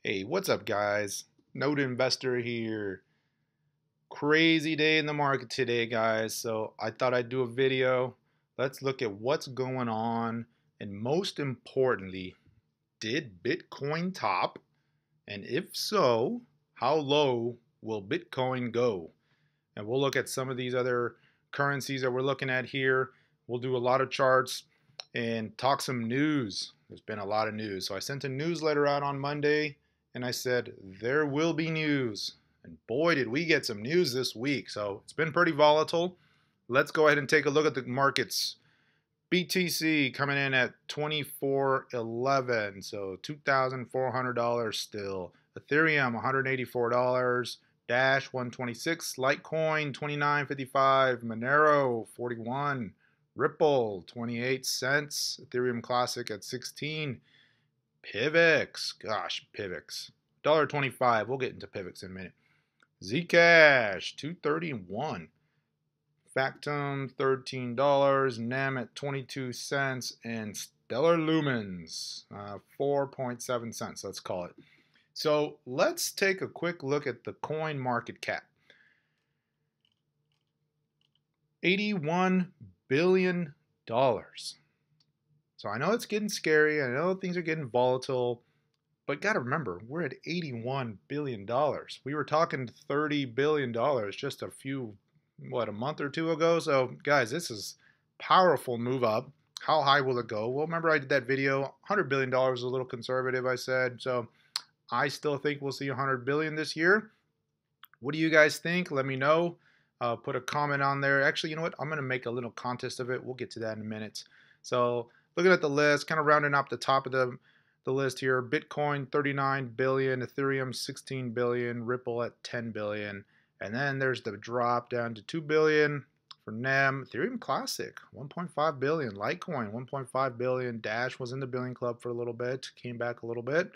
Hey, what's up, guys? Node investor here. Crazy day in the market today, guys. So I thought I'd do a video. Let's look at what's going on. And most importantly, did Bitcoin top? And if so, how low will Bitcoin go? And we'll look at some of these other currencies that we're looking at here. We'll do a lot of charts and talk some news. There's been a lot of news. So I sent a newsletter out on Monday and I said, there will be news. And boy, did we get some news this week. So it's been pretty volatile. Let's go ahead and take a look at the markets. BTC coming in at 24.11, so $2,400 still. Ethereum $184, Dash 126, Litecoin 29.55, Manero 41, Ripple 28 cents, Ethereum Classic at 16, Pivx, gosh, Pivx $1.25. We'll get into Pivx in a minute. Zcash 231. Factum $13, NEM at 22 cents, and Stellar Lumens 4.7 cents, let's call it. So let's take a quick look at the coin market cap. $81 billion. So I know it's getting scary, I know things are getting volatile, but gotta remember, we're at $81 billion. We were talking $30 billion just a month or two ago. So guys, this is powerful move up. How high will it go? Well, remember I did that video, $100 billion is a little conservative, I said. So I still think we'll see $100 billion this year. What do you guys think? Let me know. Put a comment on there. Actually, you know what? I'm going to make a little contest of it. We'll get to that in a minute. So looking at the list, kind of rounding up the top of the list here. Bitcoin, 39 billion. Ethereum, 16 billion. Ripple at 10 billion. And then there's the drop down to 2 billion for NEM. Ethereum Classic, 1.5 billion. Litecoin, 1.5 billion. Dash was in the billion club for a little bit, came back a little bit.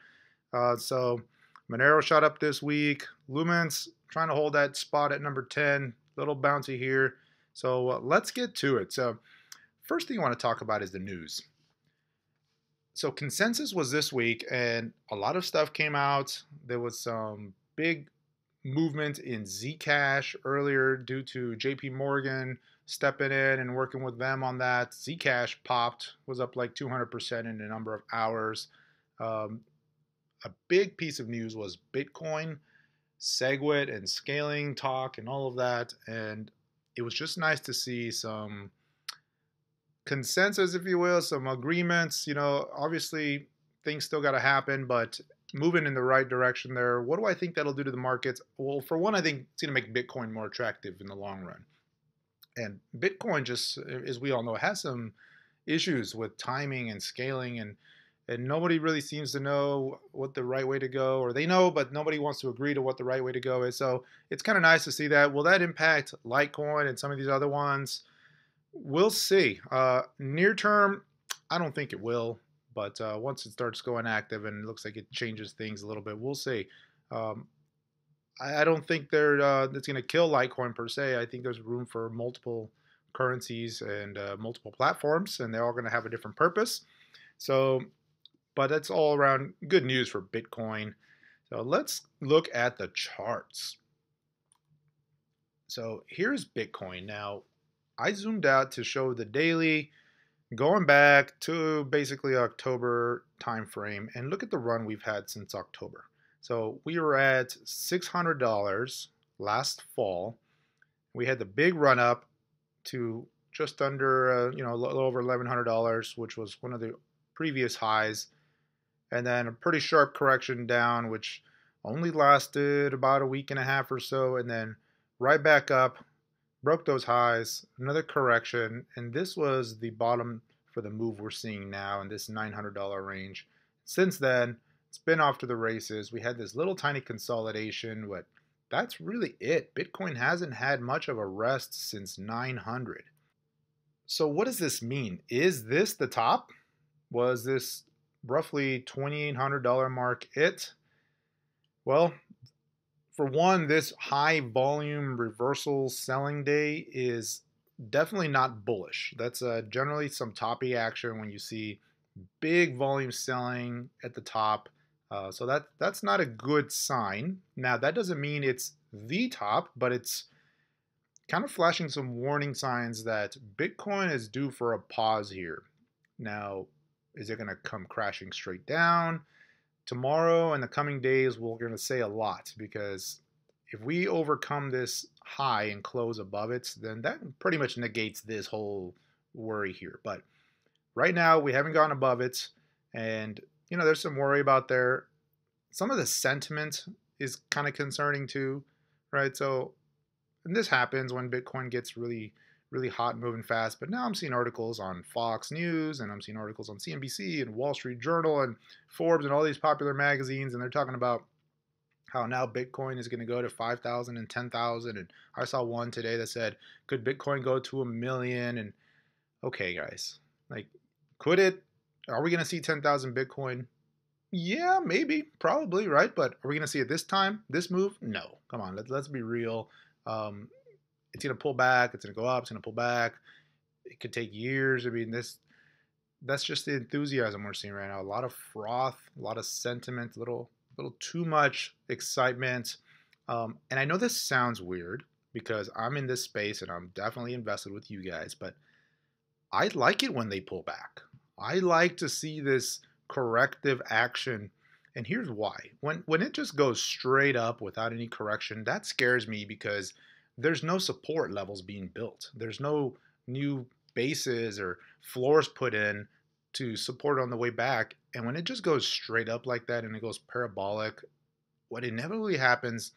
So Manero shot up this week. Lumens trying to hold that spot at number 10. Little bouncy here. So let's get to it. So first thing I want to talk about is the news. So consensus was this week, and a lot of stuff came out. There was some big movement in Zcash earlier due to JP Morgan stepping in and working with them on that. Zcash popped, was up like 200% in a number of hours. A big piece of news was Bitcoin, SegWit, and scaling talk and all of that. And it was just nice to see some consensus, if you will, some agreements. You know, obviously things still got to happen, but moving in the right direction there. What do I think that'll do to the markets? Well, for one, I think it's going to make Bitcoin more attractive in the long run. And Bitcoin, just as we all know, has some issues with timing and scaling, and nobody really seems to know what the right way to go, or they know, but nobody wants to agree to what the right way to go is. So it's kind of nice to see that. Will that impact Litecoin and some of these other ones? We'll see. Near term, I don't think it will. But once it starts going active and it looks like it changes things a little bit, we'll see. I don't think that's going to kill Litecoin per se. I think there's room for multiple currencies and multiple platforms, and they're all going to have a different purpose. So, but that's all around good news for Bitcoin. So let's look at the charts. So here's Bitcoin. Now, I zoomed out to show the daily, going back to basically October timeframe, and look at the run we've had since October. So we were at $600 last fall. We had the big run up to just under, a little over $1,100, which was one of the previous highs, and then a pretty sharp correction down, which only lasted about a week and a half or so, and then right back up. Broke those highs, another correction, and this was the bottom for the move we're seeing now in this $900 range. Since then, it's been off to the races. We had this little tiny consolidation, but that's really it. Bitcoin hasn't had much of a rest since 900. So what does this mean? Is this the top? Was this roughly $2,800 mark it? Well, for one, this high volume reversal selling day is definitely not bullish. That's generally some toppy action when you see big volume selling at the top. So that's not a good sign. Now that doesn't mean it's the top, but it's kind of flashing some warning signs that Bitcoin is due for a pause here. Now, is it going to come crashing straight down? Tomorrow and the coming days, we're going to say a lot, because if we overcome this high and close above it, then that pretty much negates this whole worry here. But right now, we haven't gone above it, and there's some worry about there. Some of the sentiment is kind of concerning too, right? So, and this happens when Bitcoin gets really, really hot and moving fast. But now I'm seeing articles on Fox News, and I'm seeing articles on CNBC and Wall Street Journal and Forbes and all these popular magazines, and they're talking about how now Bitcoin is going to go to 5,000 and 10,000. And I saw one today that said, could Bitcoin go to 1 million? And okay, guys, like, could it? Are we going to see 10,000 Bitcoin? Yeah, maybe, probably, right? But are we going to see it this time, this move? No. Come on, let's be real. It's going to pull back. It's going to go up. It's going to pull back. It could take years. I mean, that's just the enthusiasm we're seeing right now. A lot of froth, a lot of sentiment, a little too much excitement. And I know this sounds weird because I'm in this space and I'm definitely invested with you guys, but I like it when they pull back. I like to see this corrective action. And here's why. When it just goes straight up without any correction, that scares me because there's no support levels being built. There's no new bases or floors put in to support on the way back. And when it just goes straight up like that and it goes parabolic, what inevitably happens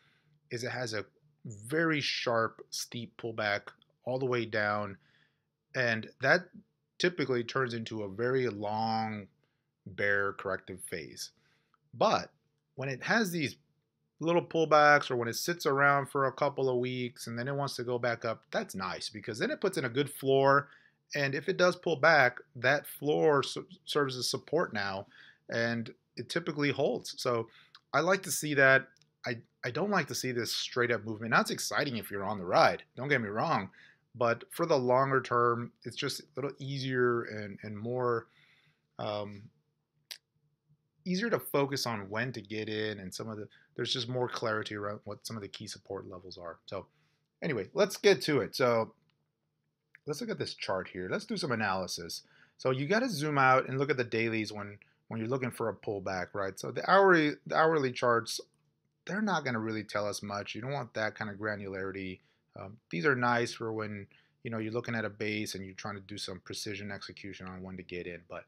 is it has a very sharp, steep pullback all the way down. And that typically turns into a very long bear corrective phase. But when it has these little pullbacks, or when it sits around for a couple of weeks and then it wants to go back up, that's nice because then it puts in a good floor. And if it does pull back, that floor serves as support now, and it typically holds. So I like to see that. I don't like to see this straight up movement. Now, it's exciting if you're on the ride, don't get me wrong, but for the longer term, it's just a little easier and more easier to focus on when to get in, and there's just more clarity around what some of the key support levels are. So anyway, let's get to it. So let's look at this chart here. Let's do some analysis. So you got to zoom out and look at the dailies when you're looking for a pullback, right? So the hourly charts, they're not going to really tell us much. You don't want that kind of granularity. These are nice for when you're looking at a base and you're trying to do some precision execution on when to get in. But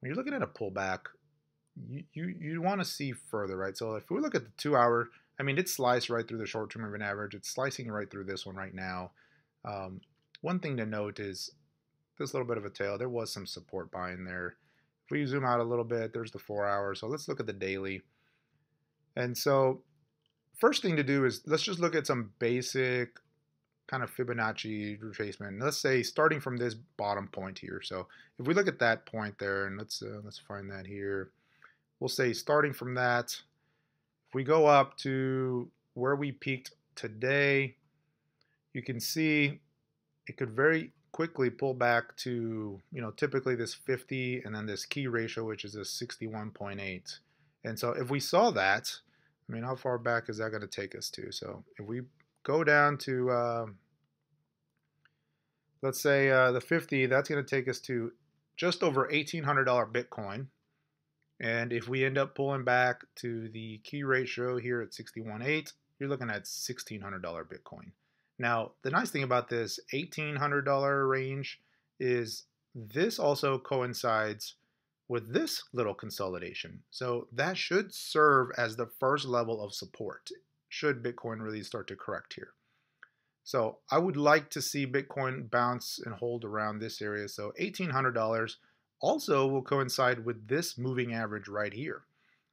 when you're looking at a pullback, you want to see further, right? So if we look at the 2 hour, I mean, it's sliced right through the short-term moving average. It's slicing right through this one right now. One thing to note is this little bit of a tail. There was some support buying there. If we zoom out a little bit, there's the 4 hour. So let's look at the daily. And so first thing to do is let's just look at some basic kind of Fibonacci retracement. Let's say starting from this bottom point here. So if we look at that point there, and let's find that here. We'll say starting from that, if we go up to where we peaked today, you can see it could very quickly pull back to, typically this 50 and then this key ratio, which is a 61.8. And so if we saw that, I mean, how far back is that going to take us to? So if we go down to, let's say the 50, that's going to take us to just over $1,800 Bitcoin. And if we end up pulling back to the key ratio here at 61.8, you're looking at $1,600 Bitcoin. Now, the nice thing about this $1,800 range is this also coincides with this little consolidation. So that should serve as the first level of support should Bitcoin really start to correct here. So I would like to see Bitcoin bounce and hold around this area. So $1,800 also will coincide with this moving average right here.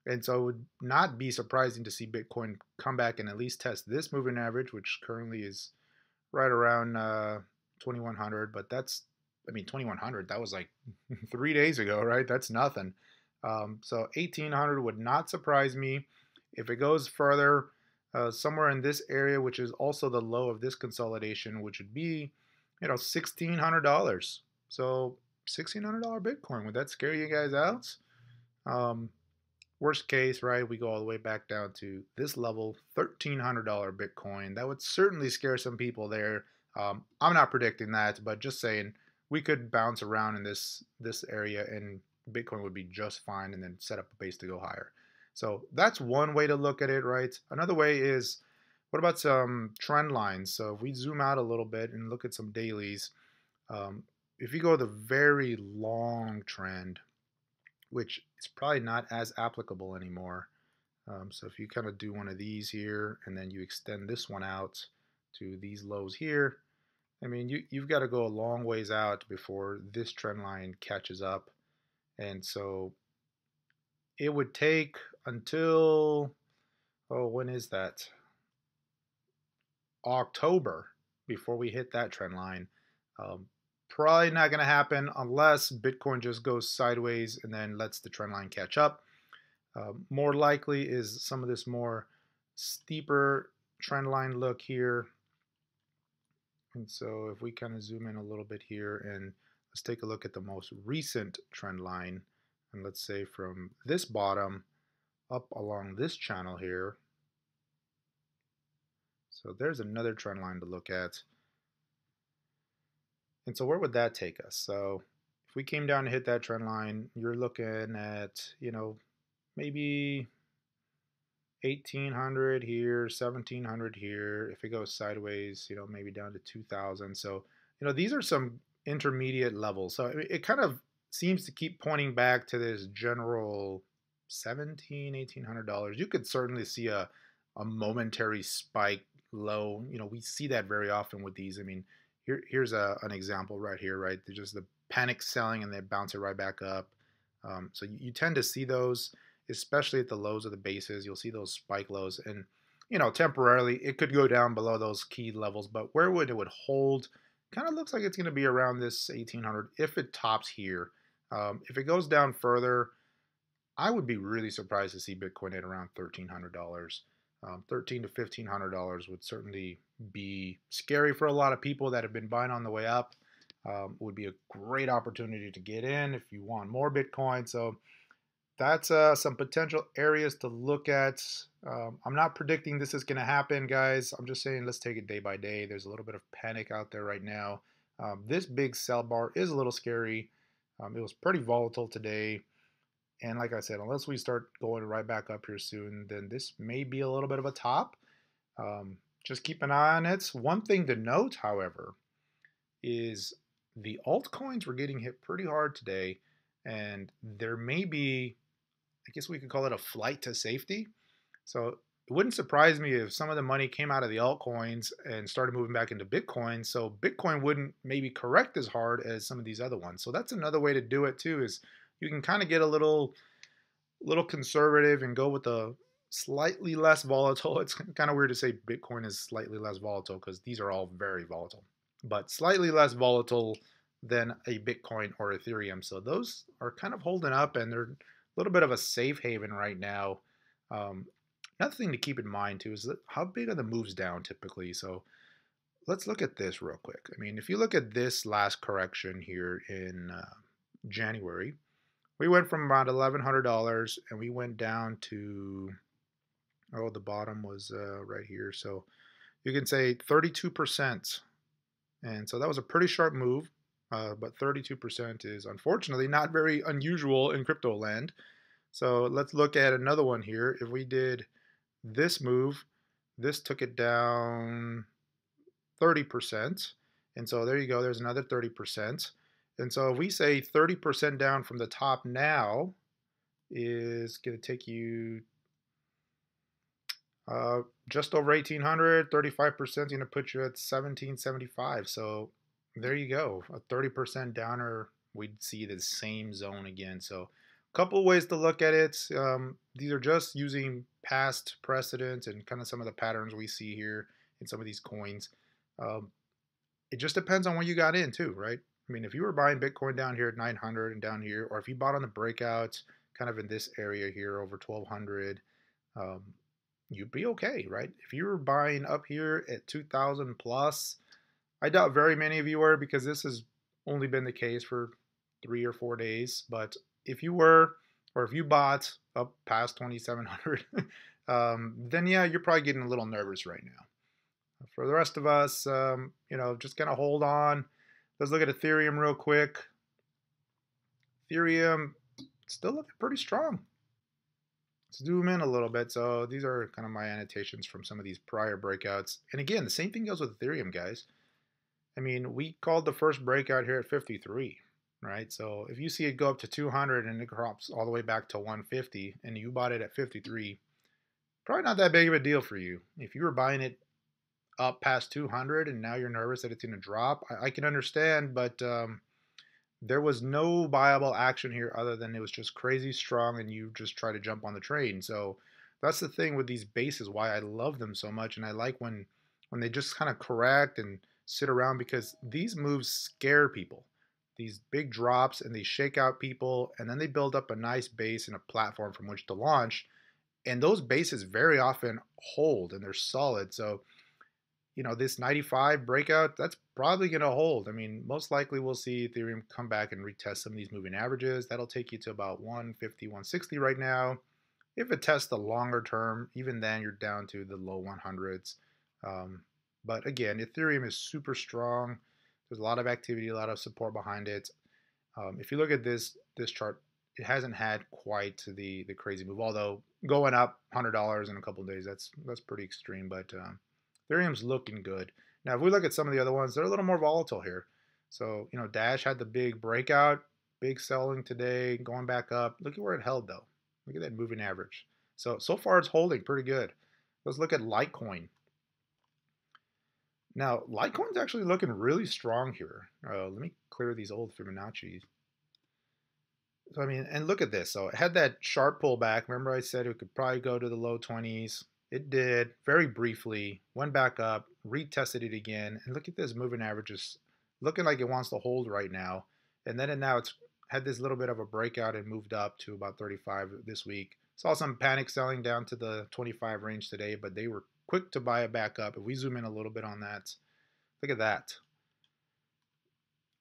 And so it would not be surprising to see Bitcoin come back and at least test this moving average, which currently is right around 2,100. But that's, I mean, 2,100, that was like 3 days ago, right? That's nothing. So 1,800 would not surprise me. If it goes further, somewhere in this area, which is also the low of this consolidation, which would be, $1,600. So $1,600 Bitcoin, would that scare you guys out? Worst case, right, we go all the way back down to this level, $1,300 Bitcoin. That would certainly scare some people there. I'm not predicting that, but just saying we could bounce around in this area and Bitcoin would be just fine and then set up a base to go higher. So that's one way to look at it, right? Another way is, what about some trend lines? So if we zoom out a little bit and look at some dailies, if you go the very long trend, which is probably not as applicable anymore. So if you kind of do one of these here and then you extend this one out to these lows here, I mean, you've got to go a long ways out before this trend line catches up. And so it would take until, oh, when is that? October before we hit that trend line. Probably not going to happen unless Bitcoin just goes sideways and then lets the trend line catch up. More likely is some of this more steeper trend line look here. And so if we kind of zoom in a little bit here and let's take a look at the most recent trend line, and let's say from this bottom up along this channel here. So there's another trend line to look at. And so where would that take us? So if we came down to hit that trend line, you're looking at, maybe 1800 here, 1700 here. If it goes sideways, maybe down to 2000. So, these are some intermediate levels. So it kind of seems to keep pointing back to this general $1,800. You could certainly see a momentary spike low. We see that very often with these. I mean, here's an example right here, right? They're just the panic selling and they bounce it right back up. So you tend to see those, especially at the lows of the bases. You'll see those spike lows, and temporarily it could go down below those key levels, but where it would hold kind of looks like it's going to be around this 1800 if it tops here. If it goes down further, I would be really surprised to see Bitcoin at around $1,300. $1,300 to $1,500 would certainly be scary for a lot of people that have been buying on the way up. Would be a great opportunity to get in if you want more Bitcoin. So that's some potential areas to look at. I'm not predicting this is going to happen, guys. I'm just saying let's take it day by day. There's a little bit of panic out there right now. This big sell bar is a little scary. It was pretty volatile today. And like I said, unless we start going right back up here soon, then this may be a little bit of a top. Just keep an eye on it. One thing to note, however, is the altcoins were getting hit pretty hard today. And there may be, I guess we could call it a flight to safety. So it wouldn't surprise me if some of the money came out of the altcoins and started moving back into Bitcoin. So Bitcoin wouldn't maybe correct as hard as some of these other ones. So that's another way to do it too, is you can kind of get a little conservative and go with a slightly less volatile. It's kind of weird to say Bitcoin is slightly less volatile because these are all very volatile, but slightly less volatile than a Bitcoin or Ethereum. So those are kind of holding up and they're a little bit of a safe haven right now. Another thing to keep in mind too is how big are the moves down typically. So let's look at this real quick. I mean, if you look at this last correction here in January, we went from about $1,100 and we went down to, oh, the bottom was right here. So you can say 32%. And so that was a pretty sharp move, but 32% is unfortunately not very unusual in crypto land. So let's look at another one here. If we did this move, this took it down 30%. And so there you go, there's another 30%. And so if we say 30% down from the top now is going to take you just over 1,800, 35% is going to put you at 1,775. So there you go, a 30% downer, we'd see the same zone again. So a couple of ways to look at it. These are just using past precedents and kind of some of the patterns we see here in some of these coins. It just depends on when you got in too, right? I mean, if you were buying Bitcoin down here at 900 and down here, or if you bought on the breakouts kind of in this area here over 1,200, you'd be okay, right? If you were buying up here at 2,000 plus, I doubt very many of you were because this has only been the case for 3 or 4 days. But if you were, or if you bought up past 2,700, then yeah, you're probably getting a little nervous right now. For the rest of us, just kind of hold on. Let's look at Ethereum real quick. Ethereum still looking pretty strong. Let's zoom in a little bit. So these are kind of my annotations from some of these prior breakouts. And again, the same thing goes with Ethereum, guys. I mean, we called the first breakout here at 53, right? So if you see it go up to 200 and it drops all the way back to 150 and you bought it at 53, probably not that big of a deal for you. If you were buying it up past 200 and now you're nervous that it's going to drop, I can understand, but there was no viable action here other than it was just crazy strong and you just try to jump on the train. So that's the thing with these bases, why I love them so much, and I like when they just kind of correct and sit around, because these moves scare people. These big drops and they shake out people, and then they build up a nice base and a platform from which to launch. And those bases very often hold and they're solid. So this 95 breakout, that's probably going to hold. I mean, most likely we'll see Ethereum come back and retest some of these moving averages. That'll take you to about 150, 160 right now. If it tests the longer term, even then you're down to the low 100s. But again, Ethereum is super strong. There's a lot of activity, a lot of support behind it. If you look at this chart, it hasn't had quite the crazy move. Although going up $100 in a couple of days, that's pretty extreme. But Ethereum's looking good. Now, if we look at some of the other ones, they're a little more volatile here. So, Dash had the big breakout, big selling today, going back up. Look at where it held, though. Look at that moving average. So far it's holding pretty good. Let's look at Litecoin. Now, Litecoin's actually looking really strong here. Let me clear these old Fibonacci. So, I mean, and look at this. So it had that sharp pullback. Remember I said it could probably go to the low 20s. It did very briefly, went back up, retested it again, and look at this moving averages looking like it wants to hold right now. And then now it's had this little bit of a breakout and moved up to about 35 this week. Saw some panic selling down to the 25 range today, but they were quick to buy it back up. If we zoom in a little bit on that, look at that.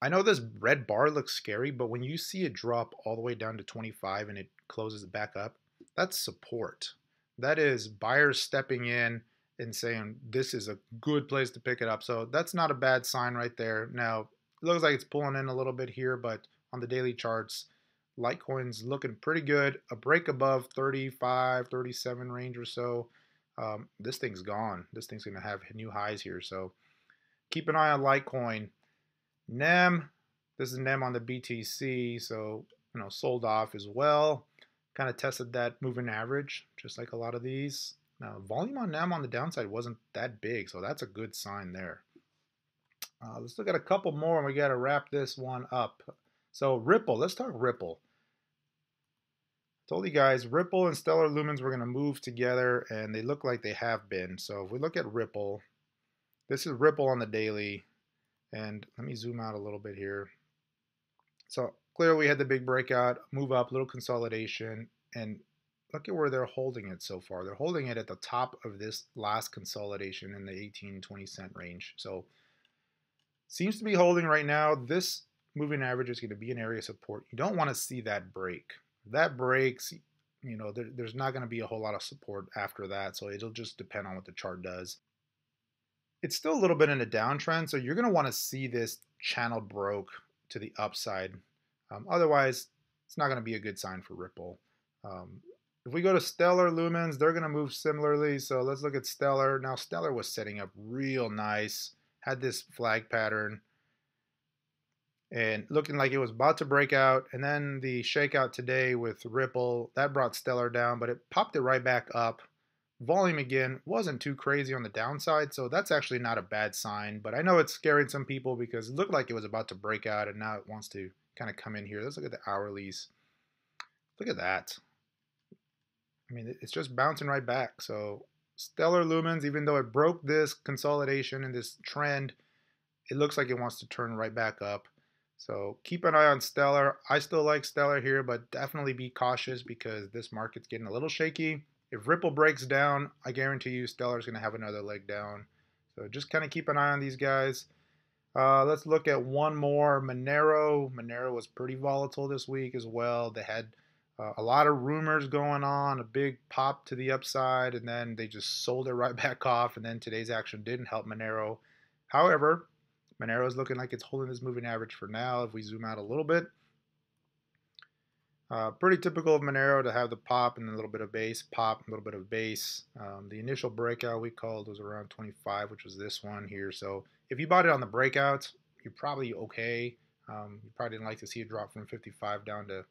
I know this red bar looks scary, but when you see it drop all the way down to 25 and it closes it back up, that's support. That is buyers stepping in and saying this is a good place to pick it up. So that's not a bad sign right there. Now, it looks like it's pulling in a little bit here, but on the daily charts, Litecoin's looking pretty good. A break above 35, 37 range or so. This thing's gone. This thing's going to have new highs here. So keep an eye on Litecoin. NEM, this is NEM on the BTC. So, sold off as well. Kind of tested that moving average, just like a lot of these. Now, volume on NEM on the downside wasn't that big, so that's a good sign there. Let's look at a couple more, and we got to wrap this one up. So Ripple, let's talk Ripple. I told you guys, Ripple and Stellar Lumens were going to move together, and they look like they have been. So if we look at Ripple, this is Ripple on the daily, and let me zoom out a little bit here. So clearly we had the big breakout, move up, little consolidation, and look at where they're holding it so far. They're holding it at the top of this last consolidation in the 18-20 cent range. So seems to be holding right now. This moving average is going to be an area of support. You don't want to see that break. If that breaks, there's not going to be a whole lot of support after that. So it'll just depend on what the chart does. It's still a little bit in a downtrend, so you're going to want to see this channel broke to the upside. Otherwise, it's not going to be a good sign for Ripple. If we go to Stellar Lumens, they're going to move similarly. So let's look at Stellar. Now, Stellar was setting up real nice, had this flag pattern, and looking like it was about to break out. And then the shakeout today with Ripple, that brought Stellar down, but it popped it right back up. Volume again wasn't too crazy on the downside, so that's actually not a bad sign. But I know it's scaring some people because it looked like it was about to break out, and now it wants to kind of come in here. Let's look at the hourlies. Look at that. I mean, it's just bouncing right back. So Stellar Lumens, even though it broke this consolidation and this trend, it looks like it wants to turn right back up. So keep an eye on Stellar. I still like Stellar here, but definitely be cautious because this market's getting a little shaky. If Ripple breaks down, I guarantee you Stellar's going to have another leg down. So just kind of keep an eye on these guys. Let's look at one more, Manero. Manero was pretty volatile this week as well. They had A lot of rumors going on, a big pop to the upside, and then they just sold it right back off. And then today's action didn't help Manero. However, Monero is looking like it's holding this moving average for now. If we zoom out a little bit, pretty typical of Monero to have the pop and a little bit of base, pop, a little bit of base. The initial breakout we called was around 25, which was this one here. So if you bought it on the breakout, you're probably okay. You probably didn't like to see it drop from 55 down to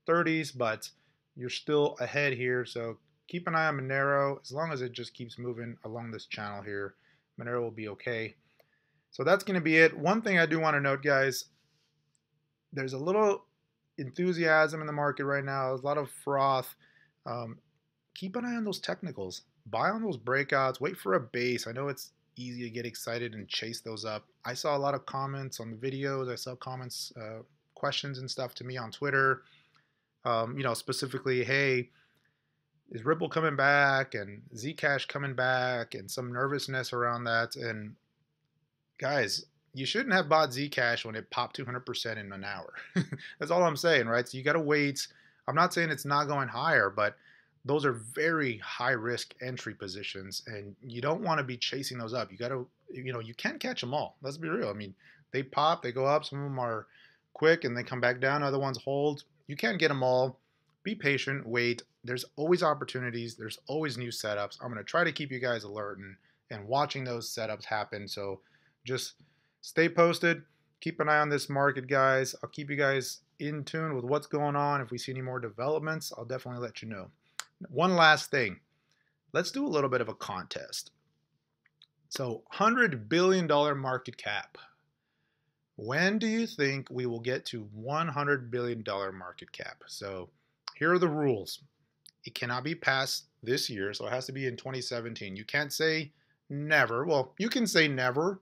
30s, but you're still ahead here. So keep an eye on Monero. As long as it just keeps moving along this channel here, Monero will be okay. So that's going to be it. One thing I do want to note, guys, there's a little enthusiasm in the market right now. There's a lot of froth. Keep an eye on those technicals. Buy on those breakouts. Wait for a base. I know it's easy to get excited and chase those up. I saw a lot of comments on the videos. I saw comments, questions and stuff to me on Twitter. Specifically, hey, is Ripple coming back and Zcash coming back, and some nervousness around that. And guys, you shouldn't have bought Zcash when it popped 200% in an hour. That's all I'm saying, right? So you got to wait. I'm not saying it's not going higher, but those are very high risk entry positions, and you don't want to be chasing those up. You got to, you can't catch them all. Let's be real. I mean, they pop, they go up. Some of them are quick and they come back down. Other ones hold. You can't get them all. Be patient, wait. There's always opportunities. There's always new setups. I'm going to try to keep you guys alert and watching those setups happen. So just stay posted. Keep an eye on this market, guys. I'll keep you guys in tune with what's going on. If we see any more developments, I'll definitely let you know. One last thing. Let's do a little bit of a contest. So $100 billion market cap. When do you think we will get to $100 billion market cap? So here are the rules. It cannot be past this year, so it has to be in 2017. You can't say never. Well, you can say never,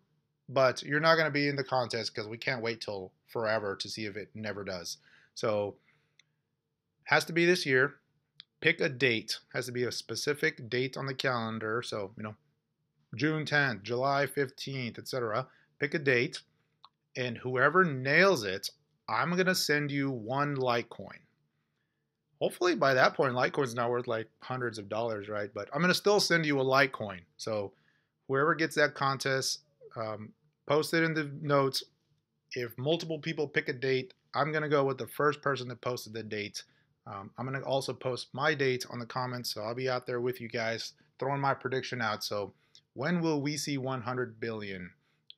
but you're not going to be in the contest because we can't wait till forever to see if it never does. So has to be this year. Pick a date. Has to be a specific date on the calendar. So, June 10th, July 15th, etc. Pick a date, and whoever nails it, I'm going to send you one Litecoin. Hopefully by that point, Litecoin's not worth like hundreds of dollars, right? But I'm going to still send you a Litecoin. So whoever gets that contest, post it in the notes. If multiple people pick a date, I'm going to go with the first person that posted the date. I'm going to also post my date on the comments, so I'll be out there with you guys throwing my prediction out. So when will we see 100 billion?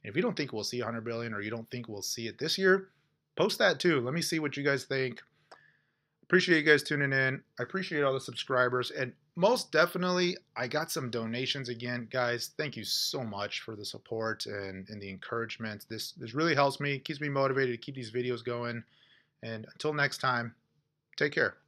If you don't think we'll see 100 billion, or you don't think we'll see it this year, post that too. Let me see what you guys think. Appreciate you guys tuning in. I appreciate all the subscribers, and most definitely I got some donations again, guys. Thank you so much for the support and the encouragement. This really helps me, keeps me motivated to keep these videos going. And until next time, take care.